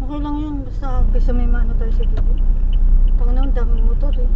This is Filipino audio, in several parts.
Okay lang yun, basta kaysa may mano tayo sa gilid. Taka na, ang daming motor eh.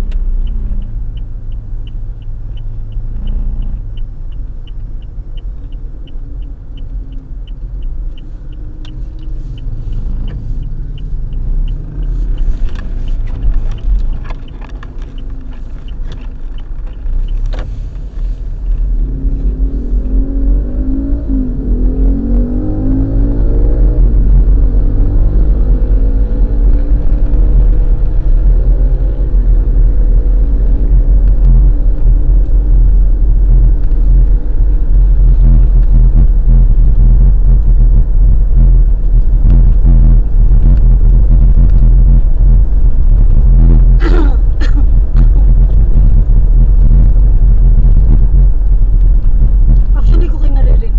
Actually, ko kayo naririnig.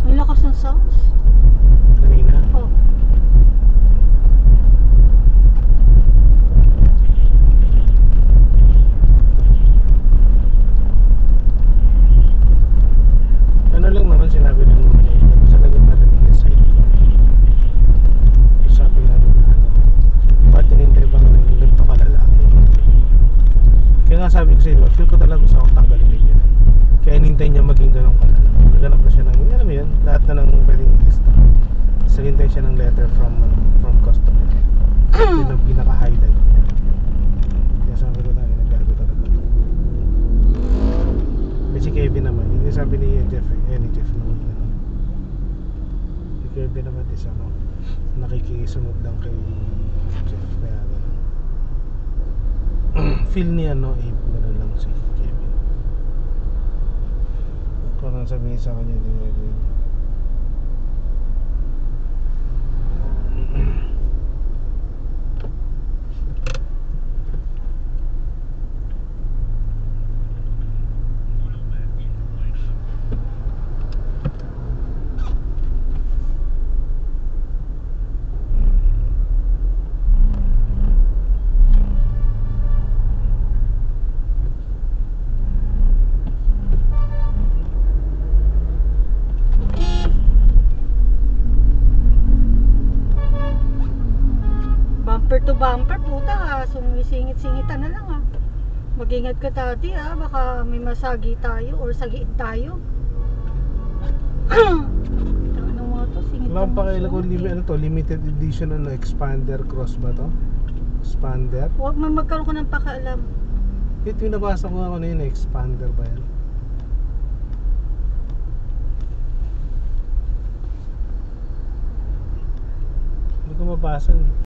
Ang lakas ng sounds. Kanina. Oh. Ano lang naman sinabi ng mga neighbor sa naging malalim yung side ko. Sabi namin na ano, ba't hinintay bang ng ganito kalalaki? Kaya nga sabi ko sa inyo, feel ko talaga gusto akong tanggalin yun. Kaya hinintay niya maging ganun kalala. Naganap na siya ng, alam mo yun, lahat na ng pwedeng lista. Tapos naghintay siya ng letter from customer. Yun ang pinaka-highlight niya. Kaya sabi ko tayo, nagagawa talaga ito. Si Kevin naman, hindi sabi ni Jeff ni Kevin naman is ano, nakikisunod lang kay Jeff, kaya gano'n. Feel niya no, gano'n lang si Kevin. Parang sabihin sa kanya din gagawin. Bumper to bumper, puta ha. Sumisingit-singitan na lang ha. Mag-ingat ka dati ha. Baka may masagi tayo or sagiin tayo. Ano mga to? Singit Wala akong pakialam kung sungit eh. ano to, limited edition ano, expander cross ba to? Expander? Huwag man magkaroon ko ng pakialam. Ito yung nabasa ko ano yun, expander ba yan? Hindi ko mabasa.